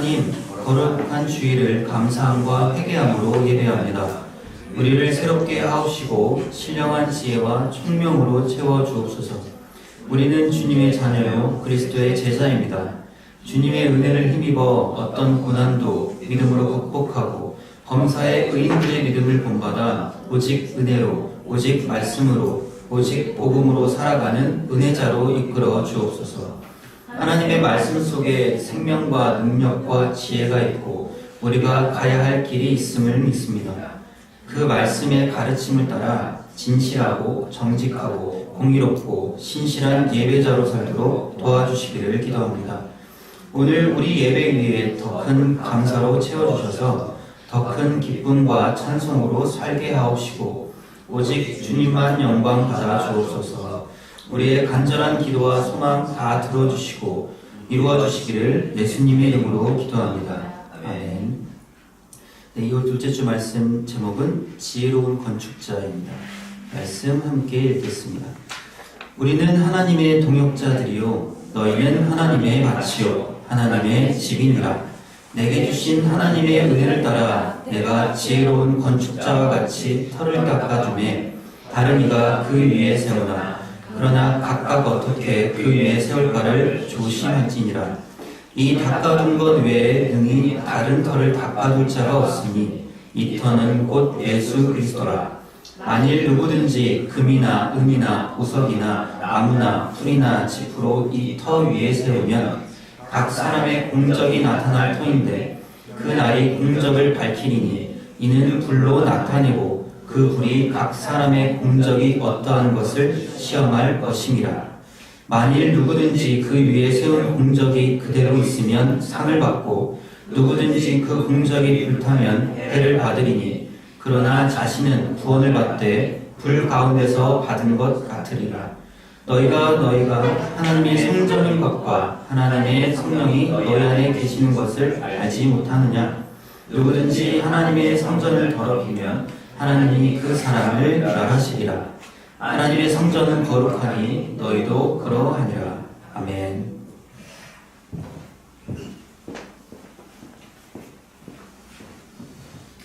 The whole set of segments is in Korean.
하나님, 거룩한 주일을 감사함과 회개함으로 예배합니다. 우리를 새롭게 하옵시고 신령한 지혜와 총명으로 채워주옵소서. 우리는 주님의 자녀요 그리스도의 제자입니다. 주님의 은혜를 힘입어 어떤 고난도 믿음으로 극복하고 범사의 의인들의 믿음을 본받아 오직 은혜로, 오직 말씀으로, 오직 복음으로 살아가는 은혜자로 이끌어 주옵소서. 하나님의 말씀 속에 생명과 능력과 지혜가 있고 우리가 가야 할 길이 있음을 믿습니다. 그 말씀의 가르침을 따라 진실하고 정직하고 공의롭고 신실한 예배자로 살도록 도와주시기를 기도합니다. 오늘 우리 예배 위에 더 큰 감사로 채워주셔서 더 큰 기쁨과 찬송으로 살게 하옵시고 오직 주님만 영광 받아 주옵소서. 우리의 간절한 기도와 소망 다 들어주시고 이루어주시기를 예수님의 이름으로 기도합니다. 아멘. 네, 이월 둘째 주 말씀 제목은 지혜로운 건축자입니다. 말씀 함께 읽겠습니다. 우리는 하나님의 동역자들이요 너희는 하나님의 밭이요 하나님의 집이니라. 내게 주신 하나님의 은혜를 따라 내가 지혜로운 건축자와 같이 터를 닦아주매 다른 이가 그 위에 세우나 그러나 각각 어떻게 그 위에 세울까를 조심할지니라. 이 닦아둔 것 외에 능히 다른 터를 닦아둘 자가 없으니 이 터는 곧 예수 그리스도라. 만일 누구든지 금이나 은이나 보석이나 나무나 풀이나 짚으로 이 터 위에 세우면 각 사람의 공적이 나타날 터인데 그 날이 공적을 밝히리니 이는 불로 나타내고 그 불이 각 사람의 공적이 어떠한 것을 시험할 것임이라. 만일 누구든지 그 위에 세운 공적이 그대로 있으면 상을 받고 누구든지 그 공적이 불타면 해를 받으리니 그러나 자신은 구원을 받되 불 가운데서 받은 것 같으리라. 너희가 하나님의 성전인 것과 하나님의 성령이 너희 안에 계시는 것을 알지 못하느냐? 누구든지 하나님의 성전을 더럽히면 하나님이 그 사람을 멸하시리라. 하나님의 성전은 거룩하니 너희도 그러하니라. 아멘.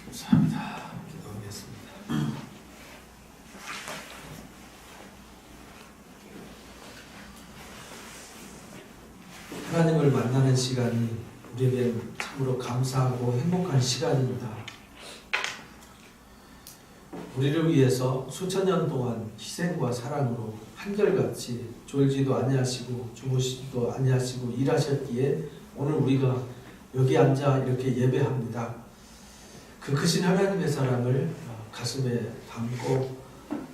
감사합니다. 기도하겠습니다. 하나님을 만나는 시간이 우리에겐 참으로 감사하고 행복한 시간입니다. 우리를 위해서 수천 년 동안 희생과 사랑으로 한결같이 졸지도 아니하시고 주무시지도 아니하시고 일하셨기에 오늘 우리가 여기 앉아 이렇게 예배합니다. 그 크신 하나님의 사랑을 가슴에 담고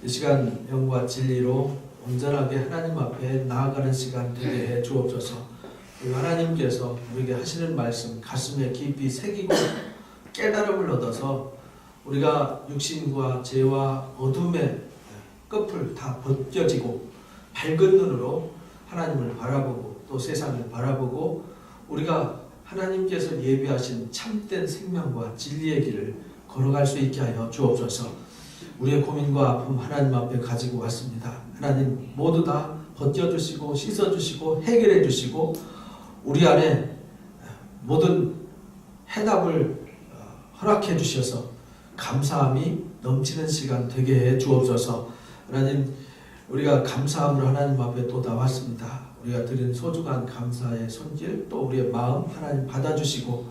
이 시간 영과 진리로 온전하게 하나님 앞에 나아가는 시간 되게 해 주옵소서. 하나님께서 우리에게 하시는 말씀 가슴에 깊이 새기고 깨달음을 얻어서 우리가 육신과 죄와 어둠의 끝을 다 벗겨지고 밝은 눈으로 하나님을 바라보고 또 세상을 바라보고 우리가 하나님께서 예비하신 참된 생명과 진리의 길을 걸어갈 수 있게 하여 주옵소서. 우리의 고민과 아픔 하나님 앞에 가지고 왔습니다. 하나님 모두 다 벗겨주시고 씻어주시고 해결해주시고 우리 안에 모든 해답을 허락해 주셔서 감사함이 넘치는 시간 되게 해 주옵소서. 하나님 우리가 감사함으로 하나님 앞에 또 나왔습니다. 우리가 드린 소중한 감사의 손길 또 우리의 마음 하나님 받아주시고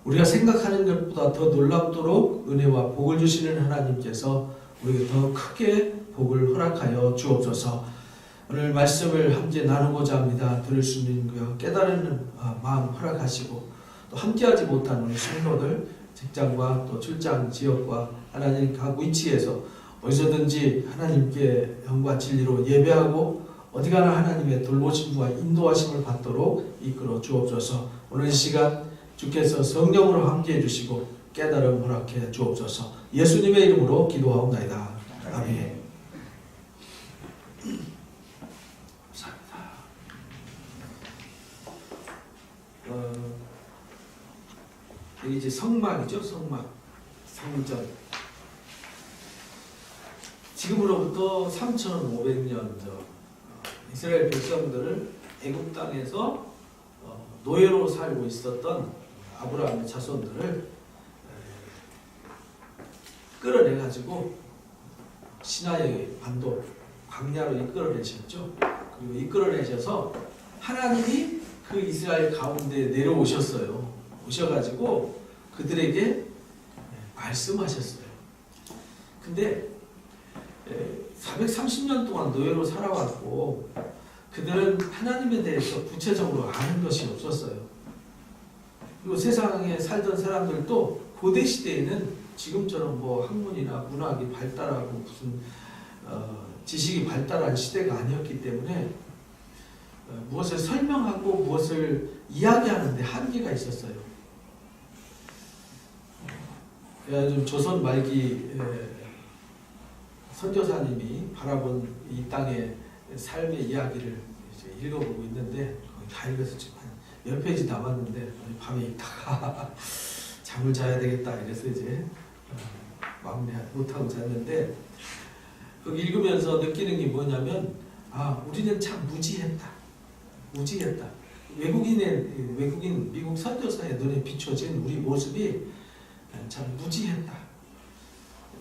우리가 생각하는 것보다 더 놀랍도록 은혜와 복을 주시는 하나님께서 우리에게 더 크게 복을 허락하여 주옵소서. 오늘 말씀을 함께 나누고자 합니다. 들을 수 있는 깨달은 마음 허락하시고 또 함께하지 못한 우리 성도들 직장과 또 출장 지역과 하나님 각 위치에서 어디서든지 하나님께 영과 진리로 예배하고 어디가나 하나님의 돌보심과 인도하심을 받도록 이끌어 주옵소서. 오늘 이 시간 주께서 성령으로 함께해 주시고 깨달음 허락해 주옵소서. 예수님의 이름으로 기도하옵나이다. 아멘. 여기 이제 성막이죠. 성전. 지금으로부터 3,500년 전 이스라엘 백성들을 애굽 땅에서 노예로 살고 있었던 아브라함의 자손들을 끌어내가지고 시나이 반도 광야로 이끌어내셨죠. 그리고 이끌어내셔서 하나님이 그 이스라엘 가운데 내려오셨어요. 오셔가지고 그들에게 말씀하셨어요. 근데 430년 동안 노예로 살아왔고 그들은 하나님에 대해서 구체적으로 아는 것이 없었어요. 그리고 세상에 살던 사람들도 고대 시대에는 지금처럼 뭐 학문이나 문학이 발달하고 무슨 지식이 발달한 시대가 아니었기 때문에 무엇을 설명하고 무엇을 이야기하는 데 한계가 있었어요. 좀 조선 말기 선교사님이 바라본 이 땅의 삶의 이야기를 이제 읽어보고 있는데 거의 다 읽어서 지금 한 10페이지 남았는데 밤에 읽다가 잠을 자야 되겠다 이래서 이제 마무리 못하고 잤는데 그 읽으면서 느끼는 게 뭐냐면 우리는 참 무지했다. 외국인 미국 선교사의 눈에 비춰진 우리 모습이 참 무지했다.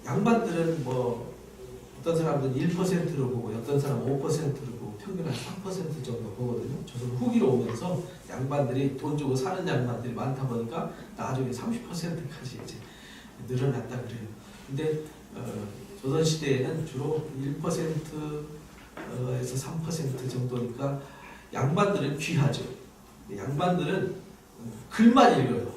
양반들은 뭐 어떤 사람들은 1%로 보고 어떤 사람은 5%로 보고 평균 한 3% 정도 보거든요. 조선 후기로 오면서 양반들이 돈 주고 사는 양반들이 많다 보니까 나중에 30%까지 이제 늘어났다 그래요. 근데 조선 시대에는 주로 1%에서 3% 정도니까 양반들은 귀하죠. 양반들은 글만 읽어요.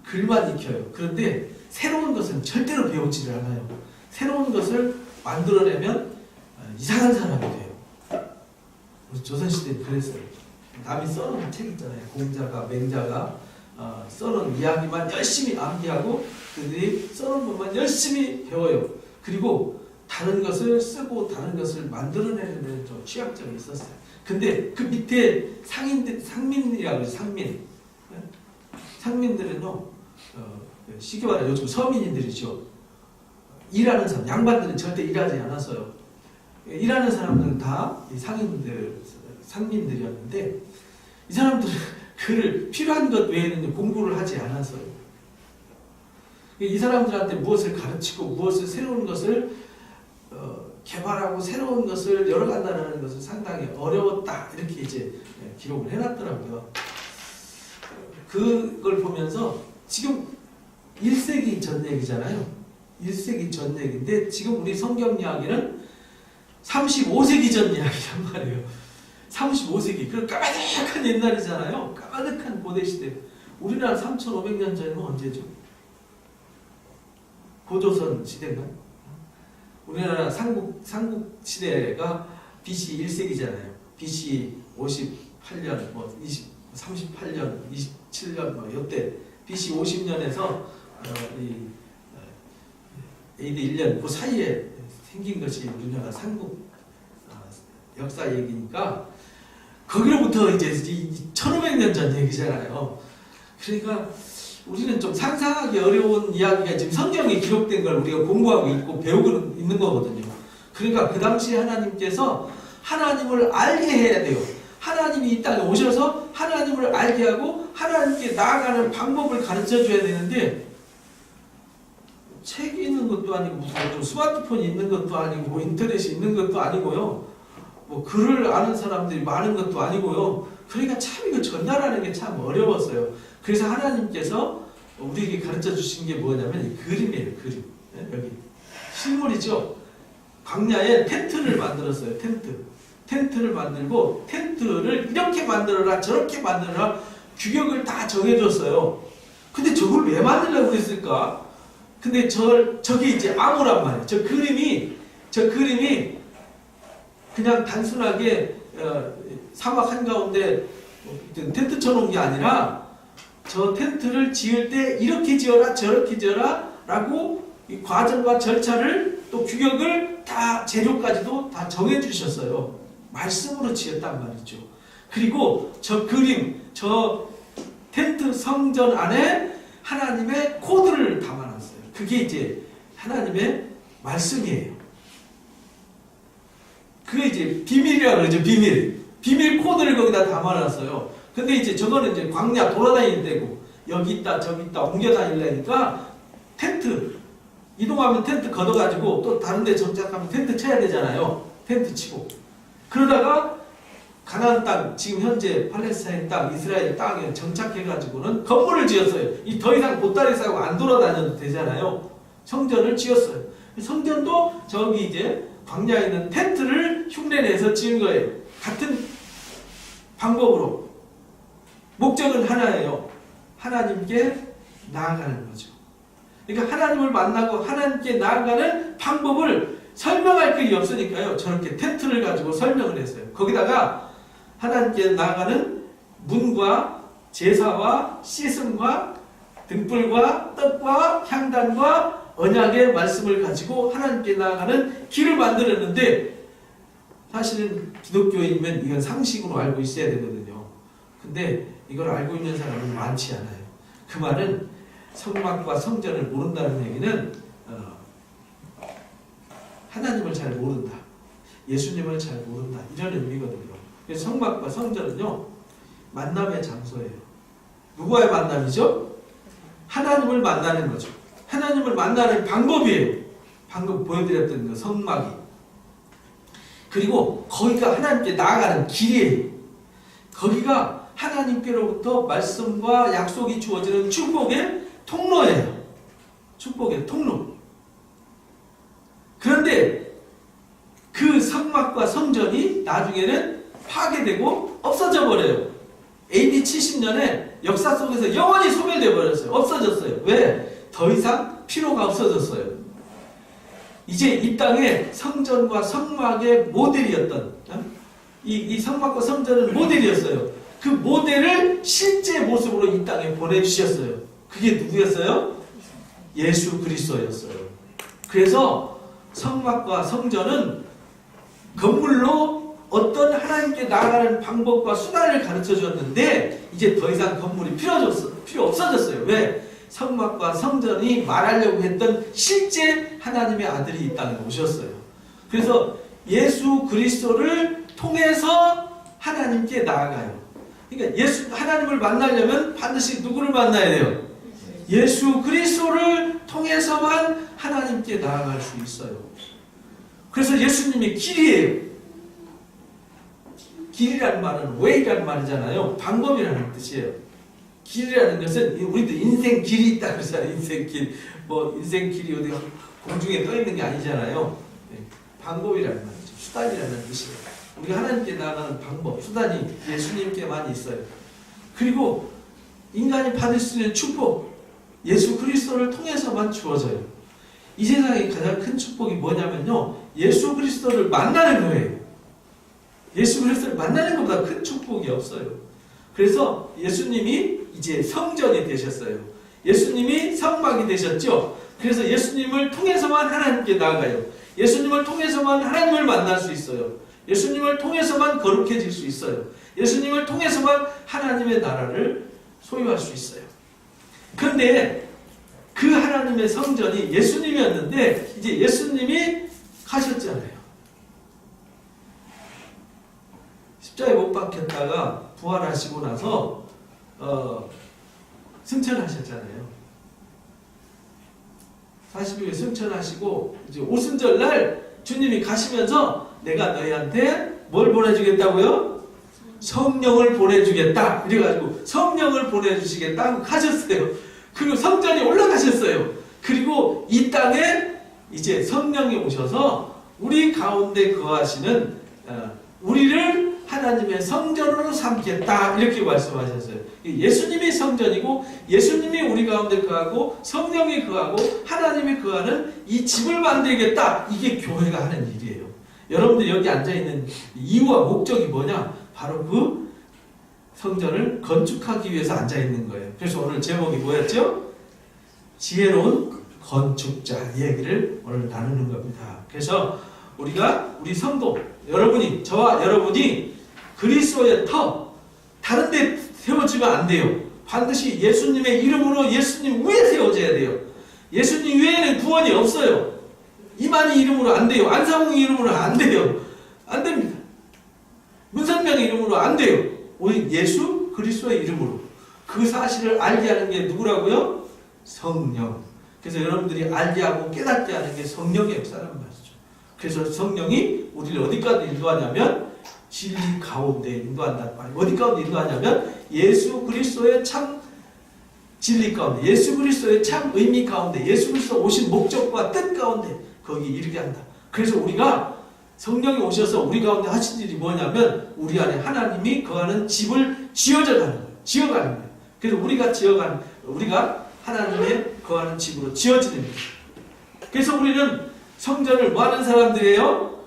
글만 익혀요. 그런데 새로운 것은 절대로 배우지를 않아요. 새로운 것을 만들어내면 이상한 사람이 돼요. 조선시대는 그랬어요. 남이 써놓은 책 있잖아요. 공자가 맹자가 써놓은 이야기만 열심히 암기하고 그들이 써놓은 것만 열심히 배워요. 그리고 다른 것을 쓰고 다른 것을 만들어내는 데는 좀 취약점이 있었어요. 근데 그 밑에 상민이라고 해서 상민들은요, 쉽게 말해 요즘 서민인들이죠. 일하는 사람, 양반들은 절대 일하지 않았어요. 일하는 사람들은 다 상민들이었는데 이 사람들은 그를 필요한 것 외에는 공부를 하지 않았어요. 이 사람들한테 무엇을 가르치고 무엇을 새로운 것을 개발하고 새로운 것을 열어간다는 것은 상당히 어려웠다 이렇게 이제 기록을 해놨더라고요. 그걸 보면서 지금 1세기 전 얘기잖아요. 1세기 전 얘기인데 지금 우리 성경 이야기는 35세기 전 이야기란 말이에요. 35세기. 그 까마득한 옛날이잖아요. 까마득한 고대시대. 우리나라 3,500년 전이면 언제죠? 고조선 시대인가? 우리나라 삼국 시대가 BC 1세기잖아요. BC 58년, 38년, 27년, 이때 BC 50년에서 AD 1년 그 사이에 생긴 것이 우리나라 삼국 역사 얘기니까 거기로부터 이제 1500년 전 얘기잖아요. 그러니까 우리는 좀 상상하기 어려운 이야기가 지금 성경에 기록된 걸 우리가 공부하고 있고 배우고 있는 거거든요. 그러니까 그 당시에 하나님께서 하나님을 알게 해야 돼요. 하나님이 이 땅에 오셔서 하나님을 알게 하고 하나님께 나아가는 방법을 가르쳐 줘야 되는데 책이 있는 것도 아니고 무슨 스마트폰이 있는 것도 아니고 뭐 인터넷이 있는 것도 아니고요. 뭐 글을 아는 사람들이 많은 것도 아니고요. 그러니까 참 이거 전달하는 게 참 어려웠어요. 그래서 하나님께서 우리에게 가르쳐 주신 게 뭐냐면 이 그림이에요. 그림. 여기 실물이죠. 광야에 텐트를 만들었어요. 텐트를 만들고 텐트를 이렇게 만들어라 저렇게 만들어라 규격을 다 정해줬어요. 근데 저걸 왜 만들려고 그랬을까? 근데 저게 이제 암호란 말이에요. 저 그림이 그냥 단순하게 사막 한가운데 텐트 쳐놓은 게 아니라 저 텐트를 지을 때 이렇게 지어라 저렇게 지어라 라고 이 과정과 절차를 또 규격을 다 재료까지도 다 정해 주셨어요. 말씀으로 지었단 말이죠. 그리고 저 그림, 저 텐트 성전 안에 하나님의 코드를 담아놨어요. 그게 이제 하나님의 말씀이에요. 그게 이제 비밀이라고 그러죠. 비밀 코드를 거기다 담아놨어요. 근데 이제 저거는 이제 광야 돌아다니는 데고, 여기 있다 저기 있다 옮겨 다니려니까 텐트, 이동하면 텐트 걷어가지고 또 다른 데 정착하면 텐트 쳐야 되잖아요. 텐트 치고. 그러다가 가나안 땅, 지금 현재 팔레스타인 땅, 이스라엘 땅에 정착해가지고는 건물을 지었어요. 이 더 이상 보따리 싸고 안 돌아다녀도 되잖아요. 성전을 지었어요. 성전도 저기 이제 광야에 있는 텐트를 흉내내서 지은 거예요. 같은 방법으로. 목적은 하나예요. 하나님께 나아가는 거죠. 그러니까 하나님을 만나고 하나님께 나아가는 방법을 설명할 길이 없으니까요. 저렇게 텐트를 가지고 설명을 했어요. 거기다가 하나님께 나아가는 문과 제사와 씻음과 등불과 떡과 향단과 언약의 말씀을 가지고 하나님께 나아가는 길을 만들었는데, 사실은 기독교인이면 이건 상식으로 알고 있어야 되거든요. 근데 이걸 알고 있는 사람은 많지 않아요. 그 말은 성막과 성전을 모른다는 얘기는 하나님을 잘 모른다, 예수님을 잘 모른다, 이런 의미거든요. 그래서 성막과 성전은요, 만남의 장소예요. 누구와의 만남이죠? 하나님을 만나는 거죠. 하나님을 만나는 방법이에요. 방금 보여드렸던 그 성막이. 그리고 거기가 하나님께 나아가는 길이에요. 거기가 하나님께로부터 말씀과 약속이 주어지는 축복의 통로예요. 축복의 통로. 그런데 그 성막과 성전이 나중에는 파괴되고 없어져 버려요. AD 70년에 역사 속에서 영원히 소멸되어 버렸어요. 없어졌어요. 왜? 더 이상 필요가 없어졌어요. 이제 이 땅에 성전과 성막의 모델이었던, 이 성막과 성전은 모델이었어요. 그 모델을 실제 모습으로 이 땅에 보내주셨어요. 그게 누구였어요? 예수 그리스도였어요. 그래서 성막과 성전은 건물로 어떤 하나님께 나아가는 방법과 수단을 가르쳐 줬는데, 이제 더 이상 건물이 필요 없어졌어요. 왜? 성막과 성전이 말하려고 했던 실제 하나님의 아들이 이 땅에 오셨어요. 그래서 예수 그리스도를 통해서 하나님께 나아가요. 그러니까 하나님을 만나려면 반드시 누구를 만나야 돼요? 예수 그리스도를 통해서만 하나님께 나아갈 수 있어요. 그래서 예수님이 길이에요. 길이라는 말은 way라는 말이잖아요. 방법이라는 뜻이에요. 길이라는 것은, 우리도 인생 길이 있다 그러잖아요. 인생 길. 인생 길이 어디 공중에 떠 있는 게 아니잖아요. 네. 방법이라는 말이죠. 수단이라는 뜻이에요. 우리가 하나님께 나아가는 방법, 수단이 예수님께만 있어요. 그리고 인간이 받을 수 있는 축복, 예수 그리스도를 통해서만 주어져요. 이 세상의 가장 큰 축복이 뭐냐면요, 예수 그리스도를 만나는 거예요. 예수 그리스도를 만나는 것보다 큰 축복이 없어요. 그래서 예수님이 이제 성전이 되셨어요. 예수님이 성막이 되셨죠. 그래서 예수님을 통해서만 하나님께 나아가요. 예수님을 통해서만 하나님을 만날 수 있어요. 예수님을 통해서만 거룩해질 수 있어요. 예수님을 통해서만 하나님의 나라를 소유할 수 있어요. 그런데 그 하나님의 성전이 예수님이었는데, 이제 예수님이 가셨잖아요. 십자가에 못 박혔다가 부활하시고 나서 승천하셨잖아요. 40일에 승천하시고 이제 오순절 날 주님이 가시면서 내가 너희한테 뭘 보내주겠다고요? 성령을 보내주겠다. 이래가지고 성령을 보내주시겠다 하고 가셨어요. 그리고 성전에 올라가셨어요. 그리고 이 땅에 이제 성령이 오셔서 우리 가운데 거하시는 우리를 하나님의 성전으로 삼겠다, 이렇게 말씀하셨어요. 예수님이 성전이고 예수님이 우리 가운데 거하고 성령이 거하고 하나님이 거하는 이 집을 만들겠다. 이게 교회가 하는 일이에요. 여러분들 여기 앉아있는 이유와 목적이 뭐냐? 바로 그 성전을 건축하기 위해서 앉아있는 거예요. 그래서 오늘 제목이 뭐였죠? 지혜로운 건축자 얘기를 오늘 나누는 겁니다. 그래서 우리 성도 여러분이, 저와 여러분이 그리스도의 터, 다른 데 세워지면 안 돼요. 반드시 예수님의 이름으로 예수님 위에 세워져야 돼요. 예수님 외에는 구원이 없어요. 이만희 이름으로 안 돼요. 안상웅 이름으로 안 돼요. 안 됩니다. 문선명 이름으로 안 돼요. 오직 예수 그리스도의 이름으로 그 사실을 알게 하는 게 누구라고요? 성령. 그래서 여러분들이 알게 하고 깨닫게 하는 게 성령의 역사라는 말이죠. 그래서 성령이 우리를 어디까지 인도하냐면 진리 가운데 인도한다는 말이에요. 어디 가운데 인도하냐면 예수 그리스도의 참 진리 가운데, 예수 그리스도의 참 의미 가운데, 예수 그리스도 오신 목적과 뜻 가운데 거기 이르게 한다. 그래서 우리가 성령이 오셔서 우리 가운데 하신 일이 뭐냐면 우리 안에 하나님이 거하는 집을 지어져 가는 거예요. 지어가는 거예요. 그래서 우리가 하나님의 거하는 집으로 지어지는 거예요. 그래서 우리는 성전을 뭐 하는 사람들이에요?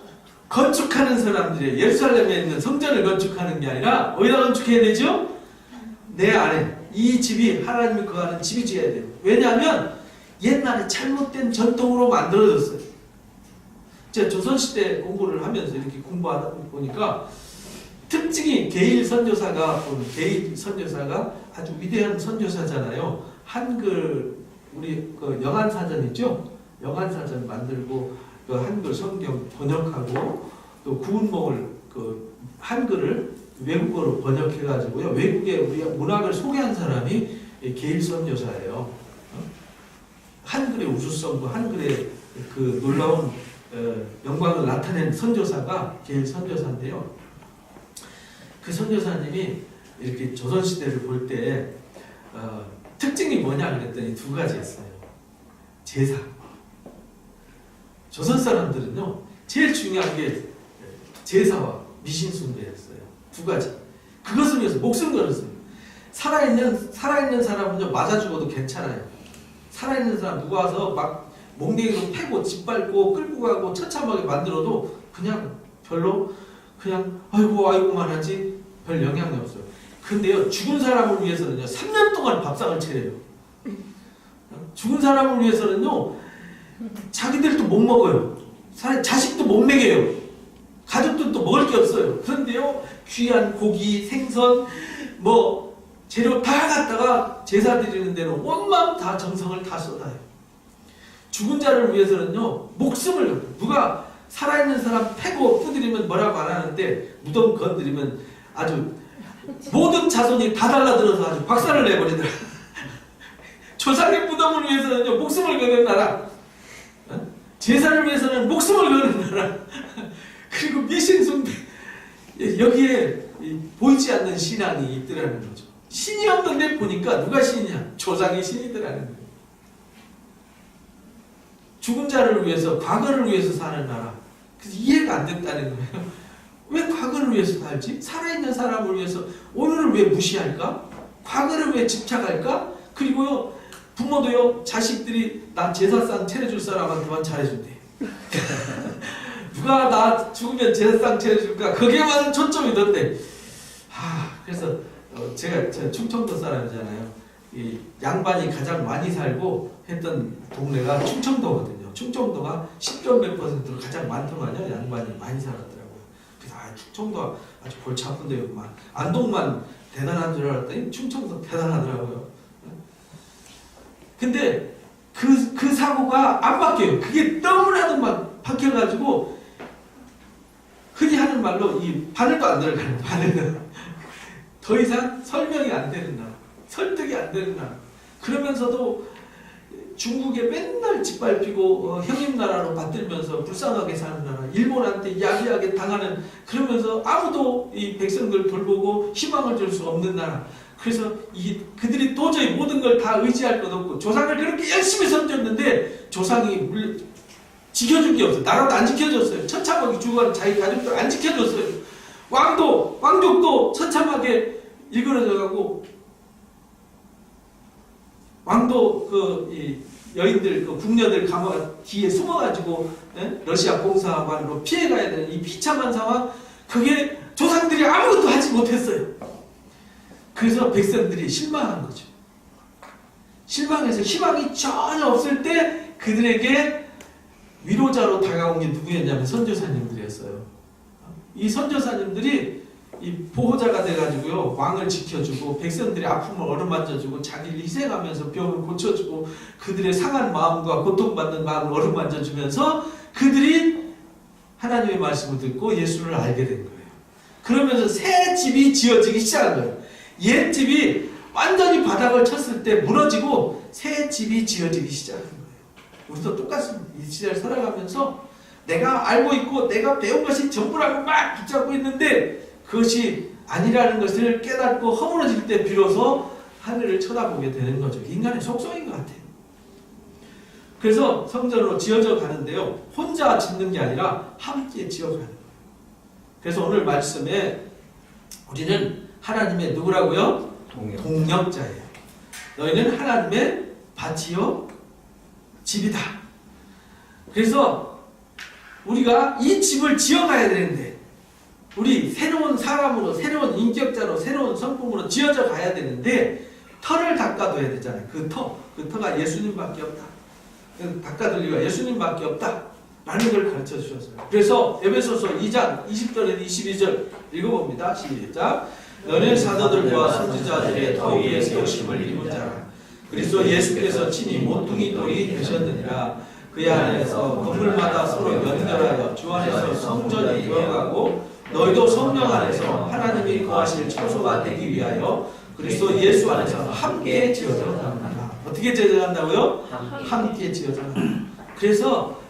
건축하는 사람들이에요. 예루살렘에 있는 성전을 건축하는 게 아니라 어디다 건축해야 되죠? 내 안에 이 집이 하나님이 거하는 집이 지어야 돼요. 왜냐하면 옛날에 잘못된 전통으로 만들어졌어요. 제가 조선시대 공부를 하면서 이렇게 공부하다 보니까 특징이 게일 선교사가 아주 위대한 선교사잖아요. 한글 우리 그 영한사전 있죠? 영한사전 만들고 그 한글 성경 번역하고 또 구운몽을 그 한글을 외국어로 번역해가지고요. 외국에 우리 문학을 소개한 사람이 게일 선교사예요. 한글의 우수성과 한글의 그 놀라운 영광을 나타낸 선교사가 게일 선교사인데요. 그 선교사님이 이렇게 조선시대를 볼 때 특징이 뭐냐 그랬더니 두 가지였어요. 제사. 조선 사람들은요 제일 중요한 게 제사와 미신 숭배였어요. 두 가지. 그것을 위해서 목숨 걸었어요. 살아있는 사람은요 맞아 죽어도 괜찮아요. 살아있는 사람 누가 와서 막 몽둥이로 패고 짓밟고 끌고 가고 처참하게 만들어도 그냥 별로 그냥 아이고만 하지 별 영향이 없어요. 근데요 죽은 사람을 위해서는요 3년 동안 밥상을 차려요. 죽은 사람을 위해서는요 자기들도 못 먹어요. 자식도 못 먹여요. 가족들도 먹을 게 없어요. 그런데요 귀한 고기, 생선, 뭐 재료 다 갖다가 제사 드리는 데는 온 마음 다 정성을 다 쏟아요. 죽은 자를 위해서는요 목숨을 누가 살아있는 사람 패고 두드리면 뭐라고 안 하는데 무덤 건드리면 아주 모든 자손이 다 달라들어서 아주 박살을 내버리더라. 조상의 무덤을 위해서는요 목숨을 거는 나라, 제사를 위해서는 목숨을 거는 나라. 그리고 미신숭배 여기에 보이지 않는 신앙이 있더라는 거죠. 신이 없는데 보니까 누가 신이냐? 조상의 신이더라는 거예요. 죽은 자를 위해서 과거를 위해서 사는 나라. 그래서 이해가 안 됐다는 거예요. 왜 과거를 위해서 살지? 살아있는 사람을 위해서 오늘을 왜 무시할까? 과거를 왜 집착할까? 그리고요 부모도요 자식들이 나 제사상 차려줄 사람한테만 잘해준대. 누가 나 죽으면 제사상 차려줄까? 거기에만 초점이던데. 그래서 제가 충청도 사람이잖아요. 이 양반이 가장 많이 살고 했던 동네가 충청도거든요. 충청도가 10점 몇 %로 가장 많더만요. 양반이 많이 살았더라고요. 그래서 충청도 아주 골치 아픈데요. 안동만 대단한 줄 알았더니 충청도 대단하더라고요. 근데 그 사고가 안 바뀌어요. 그게 너무나도 막 바뀌어가지고 흔히 하는 말로 이 바늘도 안 들어가는 바늘은 더 이상 설명이 안 되는 나라, 설득이 안 되는 나라. 그러면서도 중국에 맨날 짓밟히고 형님 나라로 받들면서 불쌍하게 사는 나라, 일본한테 야비하게 당하는, 그러면서 아무도 이 백성들 돌보고 희망을 줄 수 없는 나라. 그래서 그들이 도저히 모든 걸 다 의지할 것 없고 조상을 그렇게 열심히 섬겼는데 조상이 지켜줄 게 없어요. 나라도 안 지켜줬어요. 처참하게 죽어가는 자기 가족도 안 지켜줬어요. 왕족도 처참하게 일그러져가고, 왕도 이 여인들, 궁녀들 뒤에 숨어가지고 러시아 공사관으로 피해가야 되는 이 비참한 상황, 그게 조상들이 아무것도 하지 못했어요. 그래서 백성들이 실망한 거죠. 실망해서 희망이 전혀 없을 때 그들에게 위로자로 다가온 게 누구였냐면 선교사님들이었어요. 이 선교사님들이 이 보호자가 돼가지고요 왕을 지켜주고 백성들의 아픔을 어루만져주고 자기를 희생하면서 병을 고쳐주고 그들의 상한 마음과 고통받는 마음을 어루만져주면서 그들이 하나님의 말씀을 듣고 예수를 알게 된 거예요. 그러면서 새 집이 지어지기 시작한 거예요. 옛 집이 완전히 바닥을 쳤을 때 무너지고 새 집이 지어지기 시작하는 거예요. 우리도 똑같습니다. 이 시대를 살아가면서 내가 알고 있고 내가 배운 것이 전부라고 막 붙잡고 있는데 그것이 아니라는 것을 깨닫고 허물어질 때 비로소 하늘을 쳐다보게 되는 거죠. 인간의 속성인 것 같아요. 그래서 성전으로 지어져 가는데요. 혼자 짓는 게 아니라 함께 지어가는 거예요. 그래서 오늘 말씀에 우리는 하나님의 누구라고요? 동역자예요. 너희는 하나님의 밭이요 집이다. 그래서 우리가 이 집을 지어가야 되는데 우리 새로운 사람으로, 새로운 인격자로, 새로운 성품으로 지어져 가야 되는데 터를 닦아둬야 되잖아요. 그 터가 예수님밖에 없다. 닦아둘 이유가 예수님밖에 없다 라는 걸 가르쳐 주셨어요. 그래서 에베소서 2장 20절에서 22절 읽어봅니다. 시작. 너는 사도들과 선지자들의 터 위에 세우심을 입은 자라. 그리스도 예수께서 친히 모퉁이 돌이 되셨느니라. 그의 안에서 건물마다 서로 연결하여 주 안에서 성전이 되어가고 너희도 성령 안에서 하나님이 거하실 처소가 되기 위하여 그리스도 예수 안에서 함께 지어져 간다. 어떻게 지어져 간다고요? 함께 지어져 간다. 그래서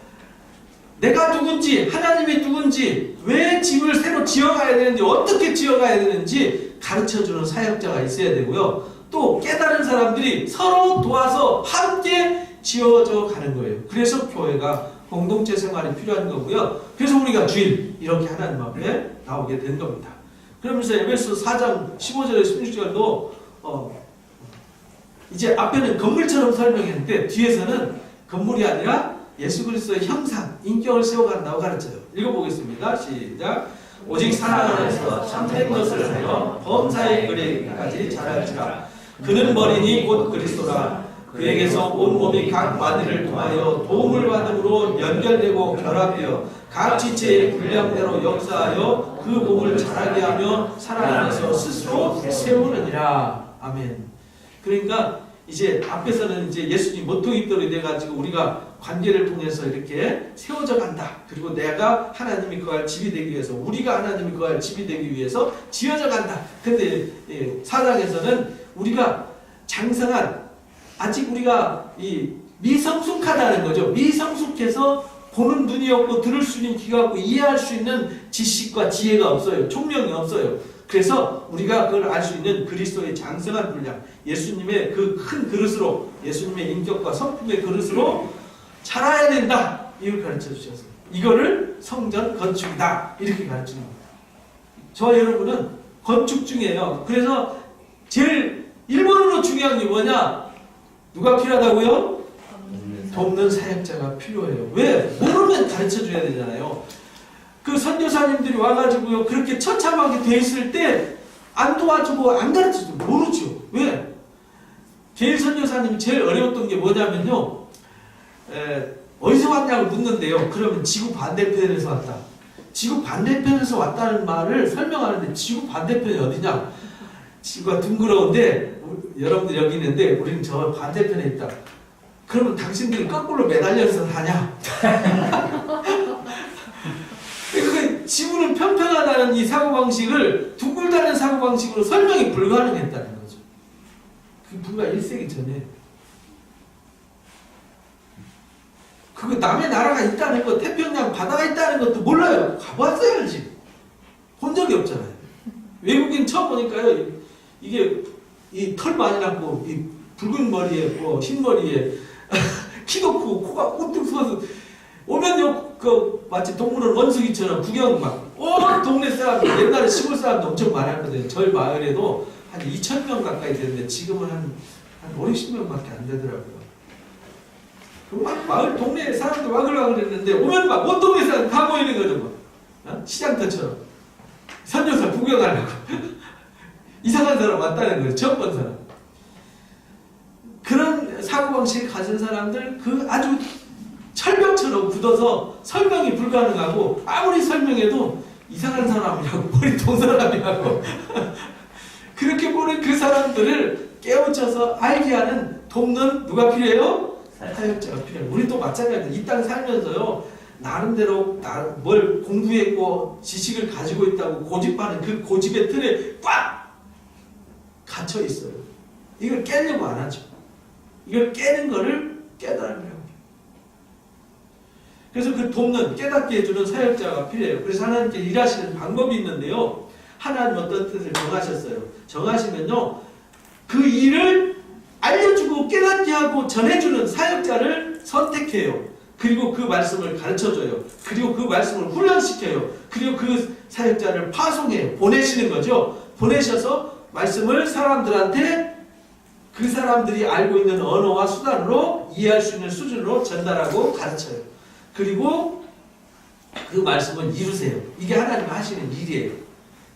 내가 누군지, 하나님이 누군지, 왜 집을 새로 지어가야 되는지, 어떻게 지어가야 되는지 가르쳐주는 사역자가 있어야 되고요. 또 깨달은 사람들이 서로 도와서 함께 지어져 가는 거예요. 그래서 교회가 공동체 생활이 필요한 거고요. 그래서 우리가 주일 이렇게 하나님 앞에 나오게 된 겁니다. 그러면서 에베소 4장 15절에 16절도 이제 앞에는 건물처럼 설명했는데 뒤에서는 건물이 아니라 예수 그리스도의 형상, 인격을 세워간다고 가르쳐요. 읽어보겠습니다. 시작. 오직 사랑 안에서 참된 것을 하여 범사에 그리기까지 자랄지라. 그는 머리니 곧 그리스도라. 그에게서 온몸이 각 마디를 통하여 도움을 받음으로 연결되고 결합되어 각 지체의 분량대로 역사하여 그 몸을 자라게 하며 사랑 안에서 스스로 세우느니라. 아멘. 그러니까 이제 앞에서는 이제 예수님 모퉁이돌이 돼가지고 우리가 관계를 통해서 이렇게 세워져 간다. 그리고 내가 하나님이 거할 집이 되기 위해서, 우리가 하나님이 거할 집이 되기 위해서 지어져 간다. 근데 사장에서는 우리가 장성한, 아직 우리가 이 미성숙하다는 거죠. 미성숙해서 보는 눈이 없고 들을 수 있는 귀가 없고 이해할 수 있는 지식과 지혜가 없어요. 총명이 없어요. 그래서 우리가 그걸 알 수 있는 그리스도의 장성한 분량, 예수님의 그 큰 그릇으로, 예수님의 인격과 성품의 그릇으로 자라야 된다. 이걸 가르쳐 주셨어요. 이거를 성전 건축이다. 이렇게 가르치는 겁니다. 저와 여러분은 건축 중이에요. 그래서 제일 1번으로 중요한 게 뭐냐? 누가 필요하다고요? 돕는 사역자가 필요해요. 왜? 모르면 가르쳐 줘야 되잖아요. 그 선교사님들이 와가지고요, 그렇게 처참하게 돼 있을 때 안 도와주고 안 가르쳐주고 모르죠. 왜? 제일 선교사님이 제일 어려웠던 게 뭐냐면요, 어디서 왔냐고 묻는데요. 그러면 지구 반대편에서 왔다. 지구 반대편에서 왔다는 말을 설명하는데 지구 반대편이 어디냐? 지구가 둥그러운데 여러분들 여기 있는데 우리는 저 반대편에 있다. 그러면 당신들이 거꾸로 매달려서 사냐? 그 지구는 평평하다는 이 사고방식을 둥글다는 사고방식으로 설명이 불가능했다는 거죠. 그 불과 1세기 전에. 그거 남의 나라가 있다는 거, 태평양 바다가 있다는 것도 몰라요. 가봤어야지. 본 적이 없잖아요. 외국인 처음 보니까요, 이게 이 털 많이 났고, 이 붉은 머리에, 흰 머리에, 키도 크고, 코가 우뚝 서서, 오면요, 마치 동물원 원숭이처럼 구경 온 동네 사람들, 옛날에 시골 사람도 엄청 많았거든요. 저희 마을에도 한 2,000명 가까이 되는데, 지금은 한 5, 60명밖에 안 되더라고요. 마을 동네 사람들 와글와글 했는데, 오면 온 동네 사람 다 모이는 거죠, 시장터처럼. 선교사 구경하려고. 이상한 사람 왔다는 거예요. 처음 본 사람. 그런 사고방식을 가진 사람들, 그 아주 철벽처럼 굳어서 설명이 불가능하고, 아무리 설명해도 이상한 사람이라고, 머리통 사람이라고. 그렇게 보는 그 사람들을 깨우쳐서 알게 하는 돕는 누가 필요해요? 사역자가 필요해요. 우리도 마찬가지예요. 이 땅 살면서요, 나름대로 뭘 공부했고 지식을 가지고 있다고 고집하는 그 고집의 틀에 꽉 갇혀 있어요. 이걸 깨려고 안 하죠. 이걸 깨는 거를 깨달으려고 해요. 그래서 그 돕는, 깨닫게 해주는 사역자가 필요해요. 그래서 하나님께 일하시는 방법이 있는데요. 하나님 어떤 뜻을 정하셨어요. 정하시면요, 그 일을 알려주고 깨닫게 하고 전해주는 사역자를 선택해요. 그리고 그 말씀을 가르쳐줘요. 그리고 그 말씀을 훈련시켜요. 그리고 그 사역자를 파송해 보내시는 거죠. 보내셔서 말씀을 사람들한테 그 사람들이 알고 있는 언어와 수단으로 이해할 수 있는 수준으로 전달하고 가르쳐요. 그리고 그 말씀을 이루세요. 이게 하나님 하시는 일이에요.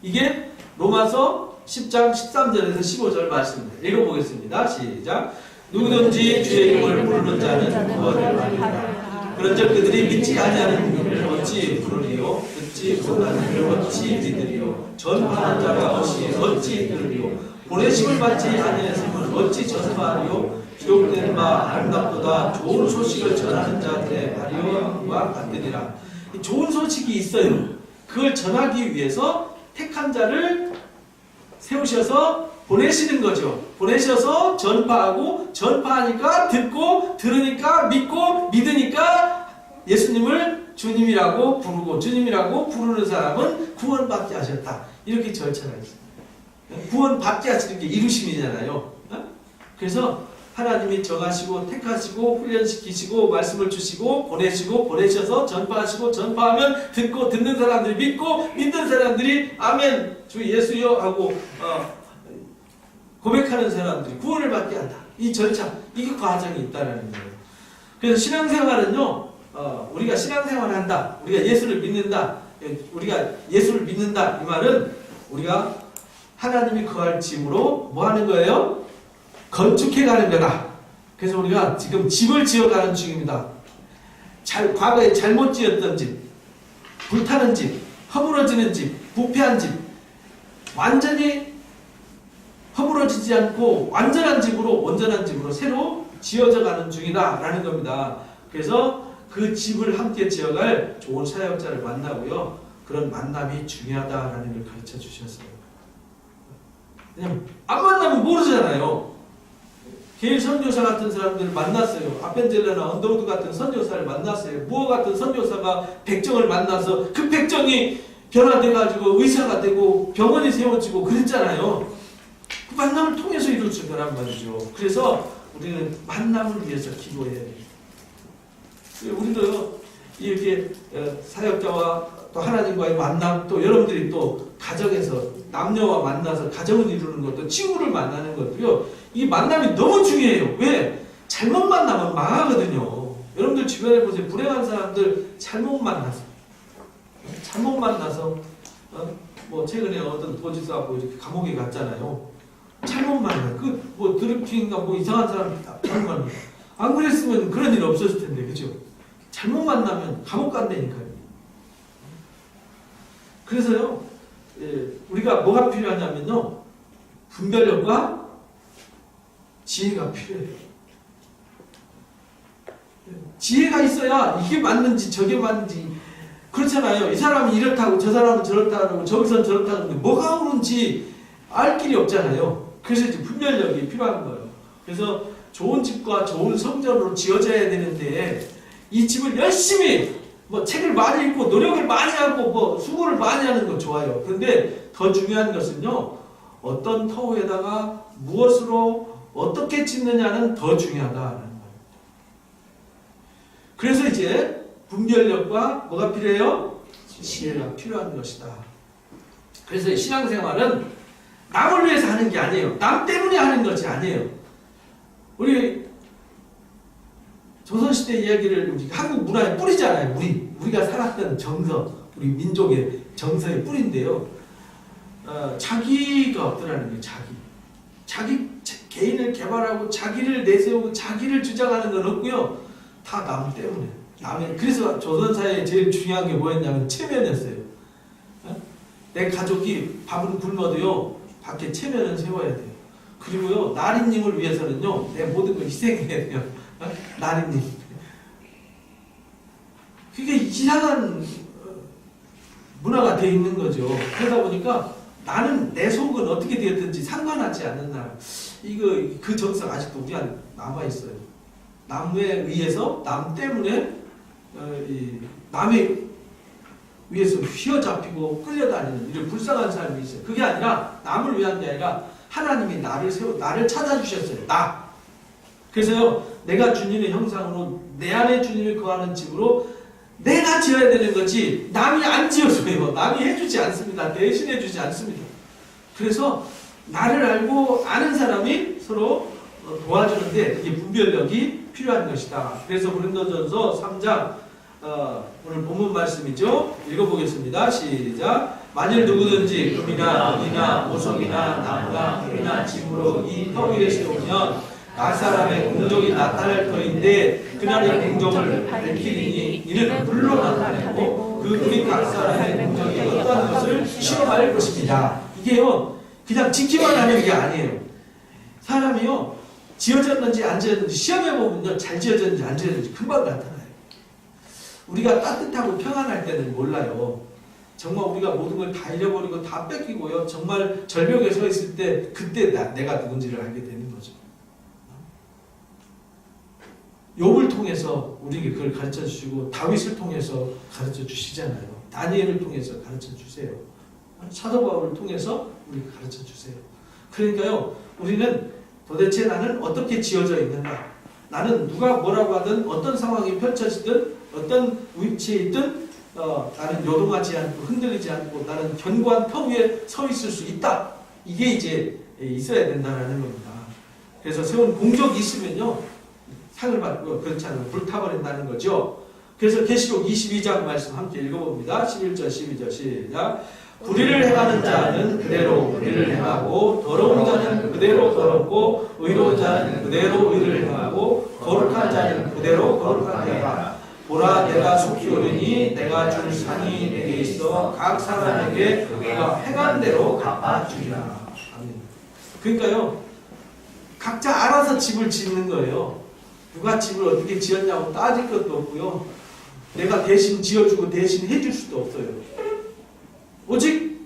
이게 로마서 10장 13절에서 15절 말씀입니다. 읽어보겠습니다. 시작. 누구든지 주의 이름을 부르는 자는 구원을 받으리라. 그런즉 그들이 믿지 아니하는 이를 어찌 부르리요? 듣지 못하는 이를 어찌 믿으리요? 전파하는 자가 어찌 들으리요? 보내심을 받지 아니하였으면 어찌 전파하리요? 기록된 바 아름답보다 좋은 소식을 전하는 자들의 발효와 같으리라. 좋은 소식이 있어요. 그걸 전하기 위해서 택한 자를 세우셔서 보내시는 거죠. 보내셔서 전파하고, 전파하니까 듣고, 들으니까 믿고, 믿으니까 예수님을 주님이라고 부르고, 주님이라고 부르는 사람은 구원받게 하셨다. 이렇게 절차가 있습니다. 구원받게 하시는 게 이루심이잖아요. 그래서 하나님이 정하시고 택하시고 훈련시키시고 말씀을 주시고 보내시고 보내셔서 전파하시고 전파하면 듣고 듣는 사람들이 믿고 믿는 사람들이 아멘 주 예수여 하고 고백하는 사람들이 구원을 받게 한다. 이 절차, 이 과정이 있다는 거예요. 그래서 신앙생활은요, 우리가 신앙생활을 한다, 우리가 예수를 믿는다, 우리가 예수를 믿는다 이 말은 우리가 하나님이 거할 집으로 뭐 하는 거예요? 건축해 가는 거다. 그래서 우리가 지금 집을 지어가는 중입니다. 과거에 잘못 지었던 집, 불타는 집, 허물어지는 집, 부패한 집, 완전히 허물어지지 않고 완전한 집으로, 온전한 집으로 새로 지어져 가는 중이다라는 겁니다. 그래서 그 집을 함께 지어갈 좋은 사역자를 만나고요. 그런 만남이 중요하다라는 걸 가르쳐 주셨어요. 왜냐면 안 만나면 모르잖아요. 게일 선교사 같은 사람들을 만났어요. 아펜젤레나 언더우드 같은 선교사를 만났어요. 무어 같은 선교사가 백정을 만나서 그 백정이 변화돼가지고 의사가 되고 병원이 세워지고 그랬잖아요. 그 만남을 통해서 이룰 수 있다는 말이죠. 그래서 우리는 만남을 위해서 기도해야 됩니다. 우리도 이렇게 사역자와 또 하나님과의 만남, 또 여러분들이 또 가정에서 남녀와 만나서 가정을 이루는 것도, 친구를 만나는 것도요, 이 만남이 너무 중요해요. 왜? 잘못 만나면 망하거든요. 여러분들 주변에 보세요. 불행한 사람들 잘못 만나서 뭐 최근에 어떤 도지사가 뭐 이렇게 감옥에 갔잖아요. 잘못 만나. 그 뭐 드루킹인가 뭐 이상한 사람 잘못 만나. 안 그랬으면 그런 일 없었을 텐데, 그죠? 잘못 만나면 감옥 간다니까요. 그래서요, 우리가 뭐가 필요하냐면요, 분별력과 지혜가 필요해요. 지혜가 있어야 이게 맞는지 저게 맞는지, 그렇잖아요. 이 사람이 이렇다고 저 사람은 저렇다고 저기선 저렇다고 하는데 뭐가 옳은지 알 길이 없잖아요. 그래서 이제 분별력이 필요한 거예요. 그래서 좋은 집과 좋은 성전으로 지어져야 되는데 이 집을 열심히 뭐 책을 많이 읽고 노력을 많이 하고 뭐 수고를 많이 하는 거 좋아요. 그런데 더 중요한 것은요, 어떤 터후에다가 무엇으로 어떻게 짓느냐는 더 중요하다는 거예요. 그래서 이제 분별력과 뭐가 필요해요? 지혜가 필요한 것이다. 그래서 신앙생활은 남을 위해서 하는 게 아니에요. 남 때문에 하는 것이 아니에요. 우리 조선시대 이야기를 한국 문화의 뿌리잖아요. 우리가 살았던 정서, 우리 민족의 정서의 뿌리인데요. 자기가 없더라는 거예요. 자기 개인을 개발하고 자기를 내세우고 자기를 주장하는 건 없고요. 다 남 때문에. 그래서 조선사회에 제일 중요한 게 뭐였냐면 체면이었어요. 내 가족이 밥은 굶어도요, 밖에 체면은 세워야 돼요. 그리고요, 나리님을 위해서는요, 내 모든 걸 희생해야 돼요. 나리님. 그게 이상한 문화가 돼 있는 거죠. 그러다 보니까 나는 내 속은 어떻게 되었든지 상관하지 않는 나라. 이거 그 정서가 아직도 우리 안에 남아 있어요. 남에 의해서 남 때문에 남의 위해서 휘어잡히고 끌려다니는 이런 불쌍한 삶이 있어요. 그게 아니라 남을 위한 게 아니라 하나님이 나를 찾아주셨어요. 나. 그래서요, 내가 주님의 형상으로 내 안에 주님이 거하는 집으로 내가 지어야 되는 거지 남이 안 지어줘요. 남이 해주지 않습니다. 대신해주지 않습니다. 그래서 나를 알고 아는 사람이 서로 도와주는데 이게 분별력이 필요한 것이다. 그래서 고린도전서 3장 오늘 본문 말씀이죠. 읽어보겠습니다. 시작. 만일 누구든지 금이나 은이나 보석이나 나무나 풀이나 집으로 이 터 위에 세우면 각 사람의 공적이 나타날 터인데 그날의 공적을 밝히리니 이는 불로 나타내고 그 불이 각 사람의 공적이 어떠한 것을 시험할 것입니다. 이게요 그냥 지키만 하는 게 아니에요. 사람이요 지어졌는지 안 지어졌는지 시험해보면요 잘 지어졌는지 안 지어졌는지 금방 나타나요. 우리가 따뜻하고 평안할 때는 몰라요. 정말 우리가 모든 걸 다 잃어버리고 다 뺏기고요 정말 절벽에 서 있을 때 그때 내가 누군지를 알게 되는 거죠. 욥을 통해서 우리에게 그걸 가르쳐 주시고 다윗을 통해서 가르쳐 주시잖아요. 다니엘을 통해서 가르쳐 주세요. 사도 바울을 통해서 우리에게 가르쳐 주세요. 그러니까요 우리는 도대체 나는 어떻게 지어져 있는가, 나는 누가 뭐라고 하든 어떤 상황이 펼쳐지든 어떤 위치에 있든 나는 요동하지 않고 흔들리지 않고 나는 견고한 터 위에 서 있을 수 있다. 이게 이제 있어야 된다는 겁니다. 그래서 세운 공적이 있으면요 상을 받고 그렇지 않으면 불타버린다는 거죠. 그래서 계시록 22장 말씀 함께 읽어봅니다. 11절 12절 시작. 불의를 행하는 자는 그대로 불의를 행하고 더러운 자는 그대로 더럽고 의로운 자는 그대로 의를 행하고 거룩한 자는 그대로 거룩하게 하라. 보라 내가 속히 오리니 내가 줄 상이 내게 있어 각 사람에게 그가 행한 대로 갚아주리라. 아멘. 그러니까요 각자 알아서 집을 짓는 거예요. 누가 집을 어떻게 지었냐고 따질 것도 없고요. 내가 대신 지어주고 대신 해줄 수도 없어요. 오직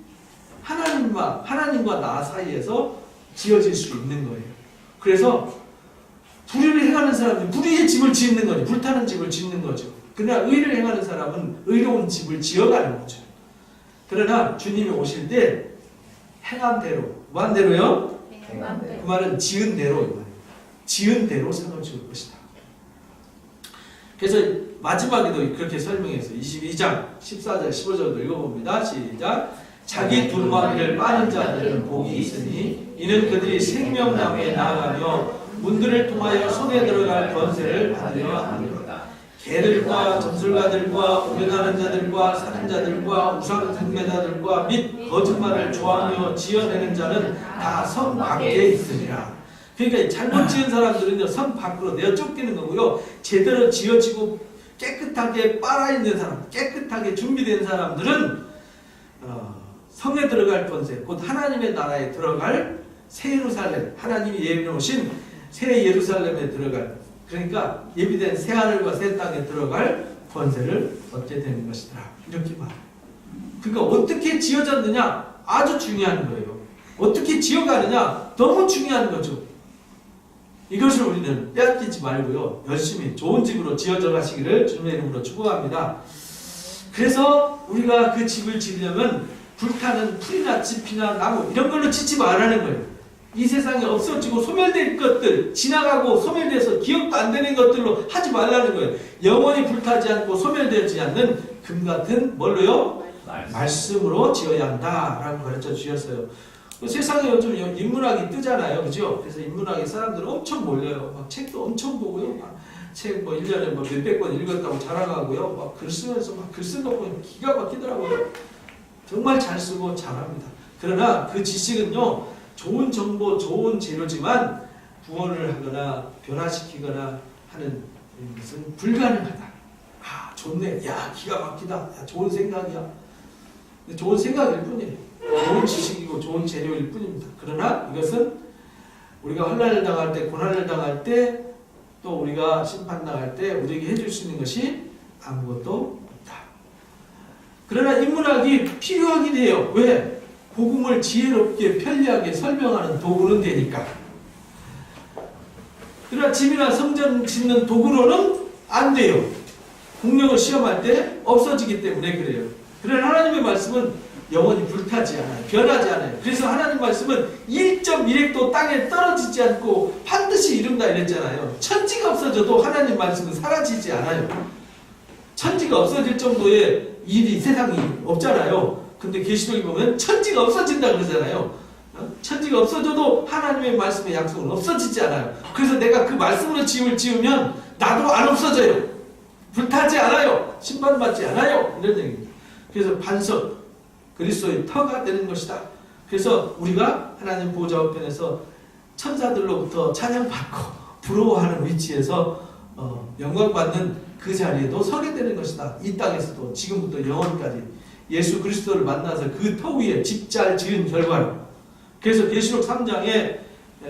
하나님과 나 사이에서 지어질 수 있는 거예요. 그래서 불의를 행하는 사람은 불의의 집을 짓는 거죠. 불타는 집을 짓는 거죠. 그러나 의를 행하는 사람은 의로운 집을 지어가는 거죠. 그러나 주님이 오실 때 행한 대로, 뭐한 대로요? 그 말은 지은 대로, 지은 대로 상을 줄 것이다. 그래서 마지막에도 그렇게 설명해서 22장 14절 15절도 읽어봅니다. 시작. 자기 두루마리를 빠는 자들은 복이 있으니 이는 그들이 생명나무에 나아가며 문들을 통하여 손에 들어갈 권세를 받으려 하리로다. 개들과 점술가들과 우변하는 자들과 살인자들과 우상 숭배자들과 및 거짓말을 좋아하며 지어내는 자는 다 성 밖에 있으리라. 그러니까 잘못 지은 사람들은요 성 밖으로 내어 쫓기는 거고요. 제대로 지어지고 깨끗하게 빨아있는 사람, 깨끗하게 준비된 사람들은 성에 들어갈 권세, 곧 하나님의 나라에 들어갈 새 예루살렘, 하나님이 예비해 놓으신 새 예루살렘에 들어갈, 그러니까 예비된 새 하늘과 새 땅에 들어갈 권세를 얻게 되는 것이더라. 이렇게 말해요. 그러니까 어떻게 지어졌느냐 아주 중요한 거예요. 어떻게 지어가느냐 너무 중요한 거죠. 이것을 우리는 빼앗기지 말고요. 열심히 좋은 집으로 지어져 가시기를 주님의 이름으로 축복합니다. 그래서 우리가 그 집을 지으려면 불타는 풀이나 짚이나 나무 이런 걸로 짓지 말라는 거예요. 이 세상에 없어지고 소멸될 것들, 지나가고 소멸돼서 기억도 안 되는 것들로 하지 말라는 거예요. 영원히 불타지 않고 소멸되지 않는 금 같은 뭘로요? 말씀으로 지어야 한다라고 가르쳐 주셨어요. 세상에 요즘 인문학이 뜨잖아요. 그죠? 그래서 인문학에 사람들은 엄청 몰려요. 막 책도 엄청 보고요. 막 책 뭐 1년에 뭐 몇백 권 읽었다고 자랑하고요. 막 글 쓰면서 막 글 쓴 거 보면 기가 막히더라고요. 정말 잘 쓰고 잘합니다. 그러나 그 지식은요, 좋은 정보, 좋은 재료지만 부언을 하거나 변화시키거나 하는 것은 불가능하다. 아, 좋네. 야, 기가 막히다. 야, 좋은 생각이야. 좋은 생각일 뿐이에요. 좋은 지식이고 좋은 재료일 뿐입니다. 그러나 이것은 우리가 환난을 당할 때, 고난을 당할 때, 또 우리가 심판당할 때 우리에게 해줄 수 있는 것이 아무것도 없다. 그러나 인문학이 필요하긴 해요. 왜? 복음을 지혜롭게 편리하게 설명하는 도구는 되니까. 그러나 집이나 성전 짓는 도구로는 안 돼요. 국력을 시험할 때 없어지기 때문에 그래요. 그러나 하나님의 말씀은 영원히 불타지 않아요. 변하지 않아요. 그래서 하나님 말씀은 1.1핵도 땅에 떨어지지 않고 반드시 이룬다 이랬잖아요. 천지가 없어져도 하나님 말씀은 사라지지 않아요. 천지가 없어질 정도의 일이 세상이 없잖아요. 근데 계시록에 보면 천지가 없어진다 그러잖아요. 천지가 없어져도 하나님의 말씀의 약속은 없어지지 않아요. 그래서 내가 그 말씀으로 집을 지으면 나도 안 없어져요. 불타지 않아요. 심판받지 않아요. 이런 얘기입니다. 그래서 반석, 그리스도의 터가 되는 것이다. 그래서 우리가 하나님 보좌 우편에서 천사들로부터 찬양받고 부러워하는 위치에서 영광받는 그 자리에도 서게 되는 것이다. 이 땅에서도 지금부터 영원까지 예수 그리스도를 만나서 그 터 위에 집 잘 지은 결과로. 그래서 계시록 3장에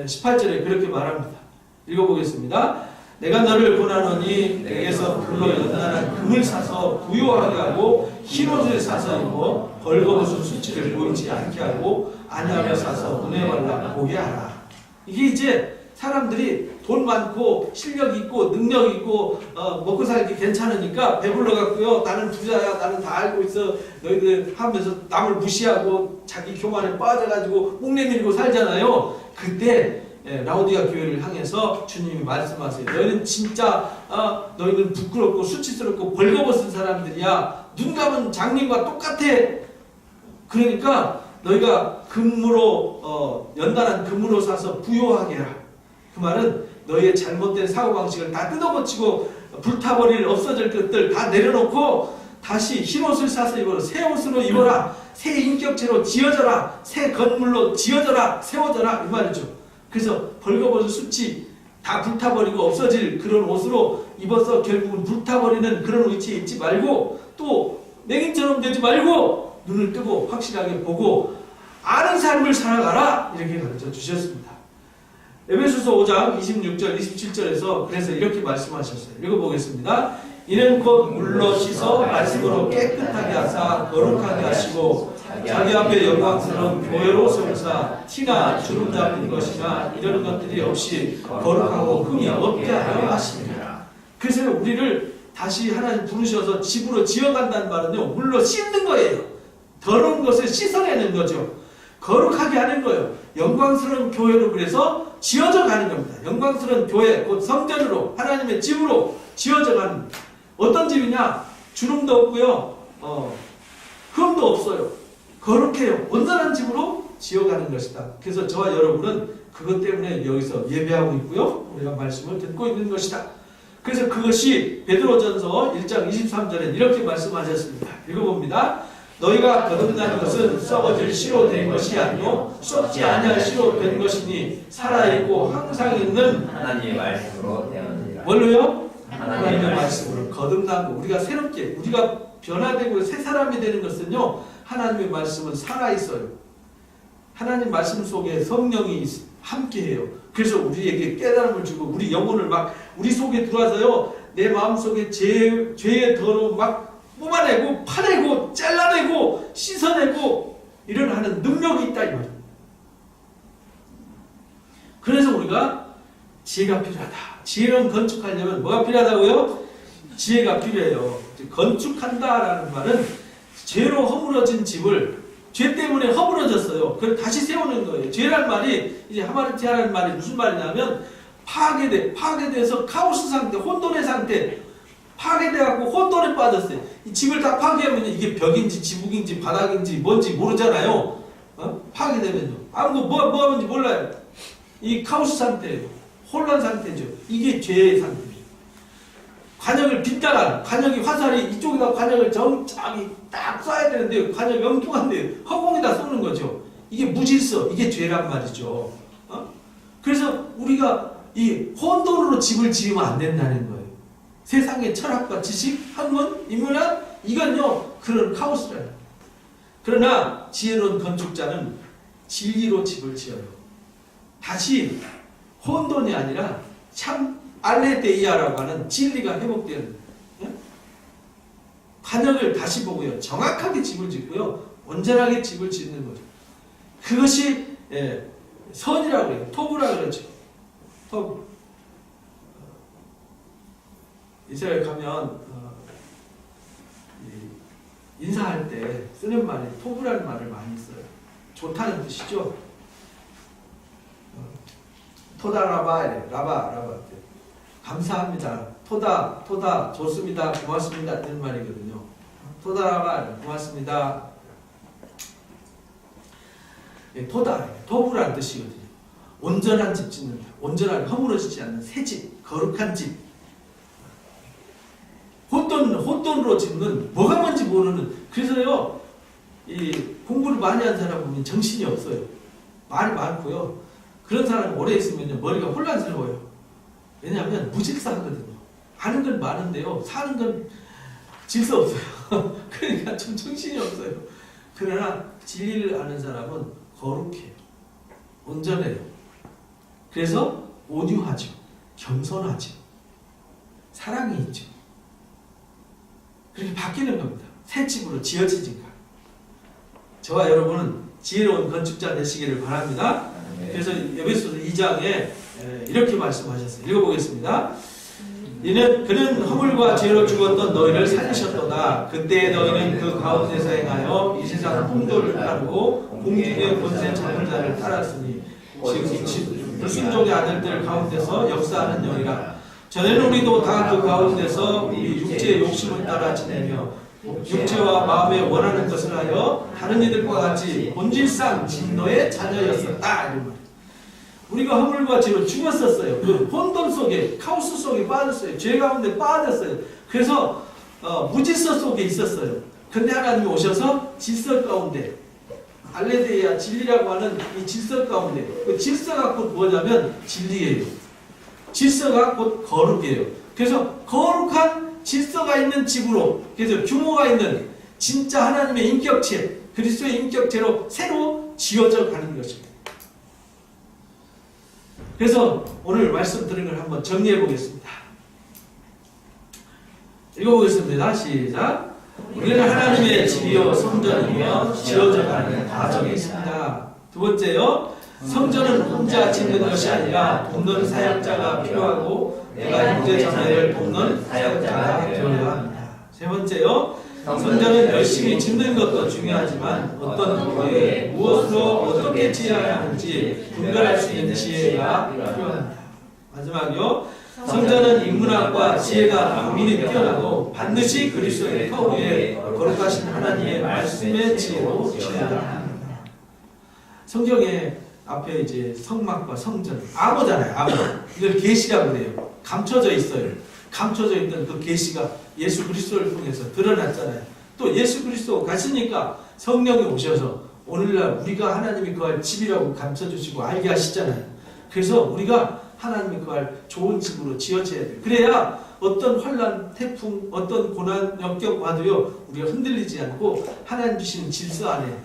18절에 그렇게 말합니다. 읽어보겠습니다. 내가 너를 권하노니 내게서 불로 연단한 금을 사서 부요하게 하고 흰 옷을 사서 입고 벌거벗은 수치를 보이지 않게 하고 안약을 사서 눈에 발라 보게 하라. 이게 이제 사람들이 돈 많고 실력 있고 능력 있고 먹고 살기 괜찮으니까 배불러 갖고요. 나는 부자야. 나는 다 알고 있어. 너희들 하면서 남을 무시하고 자기 교만에 빠져가지고 묵내밀고 살잖아요. 그때 라오디가 교회를 향해서 주님이 말씀하세요. 너희는 진짜 너희는 부끄럽고 수치스럽고 벌거벗은 사람들이야. 눈 감은 장님과 똑같아. 그러니까 너희가 금으로 연단한 금으로 사서 부요하게 해라. 그 말은 너희의 잘못된 사고방식을 다 뜯어고치고 불타버릴 없어질 것들 다 내려놓고 다시 흰옷을 사서 입어라. 새 옷으로 입어라. 새 인격체로 지어져라. 새 건물로 지어져라. 세워져라. 이 말이죠. 그래서 벌거벗은 수치 다 불타버리고 없어질 그런 옷으로 입어서 결국은 불타버리는 그런 위치에 있지 말고 또 맹인처럼 되지 말고 눈을 뜨고 확실하게 보고 아는 삶을 살아가라. 이렇게 가르쳐 주셨습니다. 에베소서 5장 26절 27절에서 그래서 이렇게 말씀하셨어요. 읽어보겠습니다. 이는 곧 물로 씻어 말씀으로 깨끗하게 하사 거룩하게 하시고 자기 앞에 영광스러운 교회로 세우사 티나 주름 잡힌 것이나 이런 것들이 없이 거룩하고 흠이 없게 하려 하십니다. 그래서 우리를 다시 하나님 부르셔서 집으로 지어간다는 말은요, 물로 씻는 거예요. 더러운 것을 씻어내는 거죠. 거룩하게 하는 거예요. 영광스러운 교회로 그래서 지어져 가는 겁니다. 영광스러운 교회, 곧 성전으로 하나님의 집으로 지어져 가는. 어떤 집이냐? 주름도 없고요, 흠도 없어요. 거룩해요. 온전한 집으로 지어가는 것이다. 그래서 저와 여러분은 그것 때문에 여기서 예배하고 있고요, 우리가 말씀을 듣고 있는 것이다. 그래서 그것이 베드로전서 1장 23절에 이렇게 말씀하셨습니다. 읽어봅니다. 너희가 거듭난 것은 썩어질 씨로 된 것이 아니요 썩지 아니할 씨로 된 것이니 살아있고 항상 있는 하나님의 말씀으로 되었느니라. 뭘로요? 하나님의 말씀으로 거듭난 거. 우리가 새롭게 우리가 변화되고 새 사람이 되는 것은요, 하나님의 말씀은 살아있어요. 하나님 말씀 속에 성령이 함께해요. 그래서 우리에게 깨달음을 주고 우리 영혼을 막 우리 속에 들어와서요, 내 마음속에 죄의 더러움 막 뽑아내고 파내고 잘라내고 씻어내고 이런 하는 능력이 있다 이 말이에요. 그래서 우리가 지혜가 필요하다. 지혜는 건축하려면 뭐가 필요하다고요? 지혜가 필요해요. 건축한다라는 말은 죄로 허물어진 집을 죄 때문에 허물어졌어요. 그걸 다시 세우는 거예요. 죄란 말이 이제 하마르티아라는 말이 무슨 말이냐면 파괴돼서 카오스 상태, 혼돈의 상태, 파괴돼갖고 혼돈에 빠졌어요. 이 집을 다 파괴하면 이게 벽인지 지붕인지 바닥인지 뭔지 모르잖아요. 파괴되면요. 아무도 뭐 하는지 몰라요. 이 카오스 상태예요. 혼란 상태죠. 이게 죄의 상태입니다. 관역을 빗다가 관역이 화살이 이쪽에다 관역을 정확히 딱 쏴야 되는데 관역이 엉뚱한데 허공에다 쏘는 거죠. 이게 무질서, 이게 죄란 말이죠. 그래서 우리가 이 혼돈으로 집을 지으면 안 된다는 거예요. 세상의 철학과 지식, 학문, 인문학 이건요 그런 카오스라요. 그러나 지혜로운 건축자는 진리로 집을 지어요. 다시 혼돈이 아니라 참 알레데이아라고 하는 진리가 회복되는, 관역을 다시 보고요, 정확하게 집을 짓고요, 온전하게 집을 짓는 거죠. 그것이 선이라고 해요. 토부라고 그러죠. 토부. 이스라엘 가면 인사할 때 쓰는 말이 토부라는 말을 많이 써요. 좋다는 뜻이죠. 토다라바 이래. 라바 감사합니다. 토다 좋습니다. 고맙습니다. 이런 말이거든요. 토다라바 고맙습니다. 토부라는 뜻이거든요. 온전한 집 짓는다. 온전한 허물어지지 않는 새 집, 거룩한 집. 혼돈으로 짓는 뭐가 뭔지 모르는. 그래서요, 이 공부를 많이 한 사람 보면 정신이 없어요. 말이 많고요. 그런 사람이 오래 있으면 머리가 혼란스러워요. 왜냐하면 무질서하거든요. 아는 건 많은데요, 사는 건 질서 없어요. 그러니까 좀 정신이 없어요. 그러나 진리를 아는 사람은 거룩해요. 온전해요. 그래서 온유하죠. 겸손하죠. 사랑이 있죠. 그렇게 바뀌는 겁니다. 새 집으로 지어지니까. 저와 여러분은 지혜로운 건축자 되시기를 바랍니다. 그래서 에베소서 2장에 이렇게 말씀하셨어요. 읽어보겠습니다. 그는 허물과 죄로 죽었던 너희를 살리셨도다. 그때 너희는 그 가운데서 행하여 이 세상 풍조를 따르고 공중의 권세 잡은 자를 따랐으니 지금 불순종의 아들들 가운데서 역사하는 영이라. 전에는 우리도 다 그 가운데서 우리 육체의 욕심을 따라 지내며 육체와 마음에 원하는 것을 하여 다른 이들과 같이 본질상 진노의 자녀였었다. 이런 말. 우리가 허물과 죄로 죽었었어요. 그 혼돈 속에, 카오스 속에 빠졌어요. 죄 가운데 빠졌어요. 그래서 무질서 속에 있었어요. 근데 하나님이 오셔서 질서 가운데, 알레데이아 진리라고 하는 이 질서 가운데, 그 질서가 곧 뭐냐면 진리예요. 질서가 곧 거룩이에요. 그래서 거룩한 질서가 있는 집으로, 그래서 규모가 있는 진짜 하나님의 인격체, 그리스도의 인격체로 새로 지어져 가는 것입니다. 그래서 오늘 말씀 드린 걸 한번 정리해 보겠습니다. 읽어보겠습니다. 시작. 우리는 하나님의 집이요 성전이며 지어져가는 과정에 있습니다. 두 번째요, 성전은 혼자 짓는 것이 아니라 돕는 사역자가 필요하고 내가 형제 자매를 돕는 사역자가 되어야 합니다. 세 번째요, 성전은 열심히 짓는 것도 중요하지만 어떤 도구에 무엇으로 어떻게 지어야 하는지 분별할 수 있는 지혜가 필요합니다. 마지막이요, 성전은 인문학과 지혜가 고민이 뛰어나고 반드시 그리스도의 터위에 거룩하신 하나님의 말씀의 지혜로 지어야 합니다. 성경에 앞에 이제 성막과 성전, 암호잖아요. 암호. 이걸 계시라고 해요. 감춰져 있어요. 감춰져 있던 그 계시가 예수 그리스도를 통해서 드러났잖아요. 또 예수 그리스도 가시니까 성령이 오셔서 오늘날 우리가 하나님이 거할 집이라고 감춰주시고 알게 하시잖아요. 그래서 우리가 하나님이 거할 좋은 집으로 지어져야 돼요. 그래야 어떤 환난, 태풍, 어떤 고난, 역경 와도요, 우리가 흔들리지 않고 하나님 주시는 질서 안에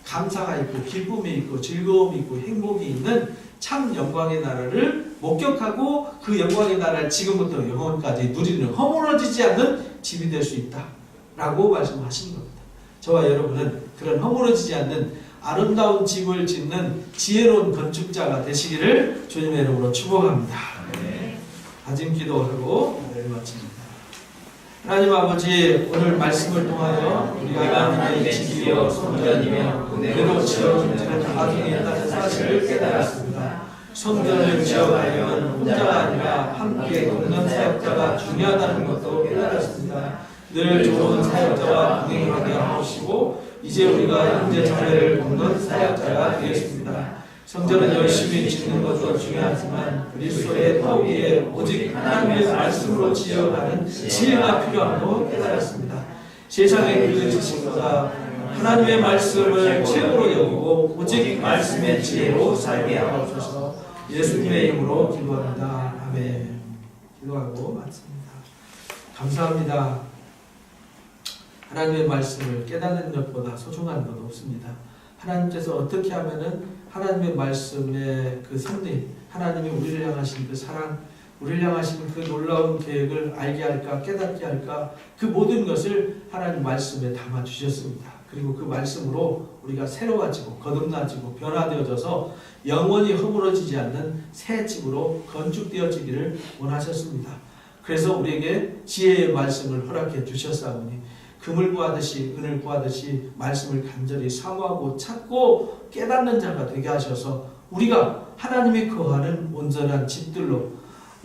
감사가 있고 기쁨이 있고 즐거움이 있고 행복이 있는 참 영광의 나라를 목격하고 그 영광의 나라를 지금부터 영원까지 누리는 허물어지지 않는 집이 될 수 있다 라고 말씀하시는 겁니다. 저와 여러분은 그런 허물어지지 않는 아름다운 집을 짓는 지혜로운 건축자가 되시기를 주님의 이름으로 축복합니다. 다짐 기도하고 오늘 마칩니다. 하나님 아버지, 오늘 말씀을 통하여 우리가 하나님의 집이요 성전이며 은혜로 지어진 가정이 있다는 사실을 깨달았습니다. 성전을 지어가려면 혼자가 아니라 함께 돕는 사역자가 중요하다는 것도 깨달았습니다. 늘 좋은 사역자와 동행하게 하시고 이제 우리가 형제 자매를 돕는 사역자가 되겠습니다. 성전은 열심히 짓는 것도 중요하지만 그리스도의 터위에 오직 하나님의 말씀으로 지어가는 지혜가 필요함도 깨달았습니다. 세상의 그 지식보다 하나님의 말씀을 최고로 여기고 오직 말씀의 지혜로 살게 하옵소서. 예수님의 이름으로 기도합니다. 아멘. 기도하고 마칩니다. 감사합니다. 하나님의 말씀을 깨닫는 것보다 소중한 것 없습니다. 하나님께서 어떻게 하면은 하나님의 말씀의 그 섭리, 하나님이 우리를 향하신 그 사랑, 우리를 향하신 그 놀라운 계획을 알게 할까, 깨닫게 할까, 그 모든 것을 하나님 말씀에 담아 주셨습니다. 그리고 그 말씀으로 우리가 새로워지고 거듭나지고 변화되어져서 영원히 허물어지지 않는 새 집으로 건축되어지기를 원하셨습니다. 그래서 우리에게 지혜의 말씀을 허락해 주셨사오니 금을 구하듯이 은을 구하듯이 말씀을 간절히 사모하고 찾고 깨닫는 자가 되게 하셔서 우리가 하나님이 거하는 온전한 집들로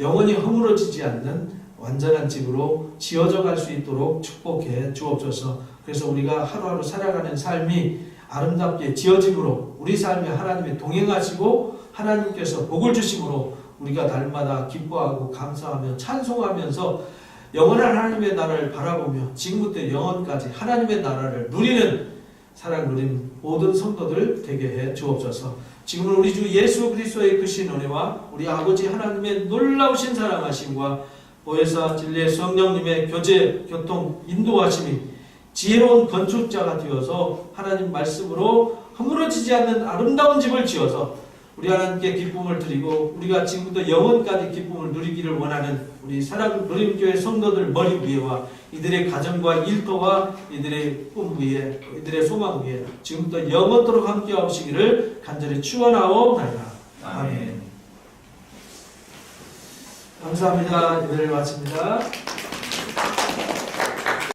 영원히 허물어지지 않는 완전한 집으로 지어져 갈 수 있도록 축복해 주옵소서. 그래서 우리가 하루하루 살아가는 삶이 아름답게 지어짐으로 우리 삶에 하나님이 동행하시고 하나님께서 복을 주심으로 우리가 날마다 기뻐하고 감사하며 찬송하면서 영원한 하나님의 나라를 바라보며 지금부터 영원까지 하나님의 나라를 누리는 사랑 누리는 모든 성도들 되게 해 주옵소서. 지금은 우리 주 예수 그리스도의 크신 은혜와 우리 아버지 하나님의 놀라우신 사랑하심과 보혜사 진리의 성령님의 교제, 교통, 인도하심이 지혜로운 건축자가 되어서 하나님 말씀으로 허물어지지 않는 아름다운 집을 지어서 우리 하나님께 기쁨을 드리고 우리가 지금부터 영원까지 기쁨을 누리기를 원하는 우리 사랑 누림교회 성도들 머리 위에와 이들의 가정과 일터와 이들의 꿈 위에 이들의 소망 위에 지금부터 영원토록 함께 하시기를 간절히 축원하옵나이다. 아멘. 감사합니다. 예배를 마칩니다.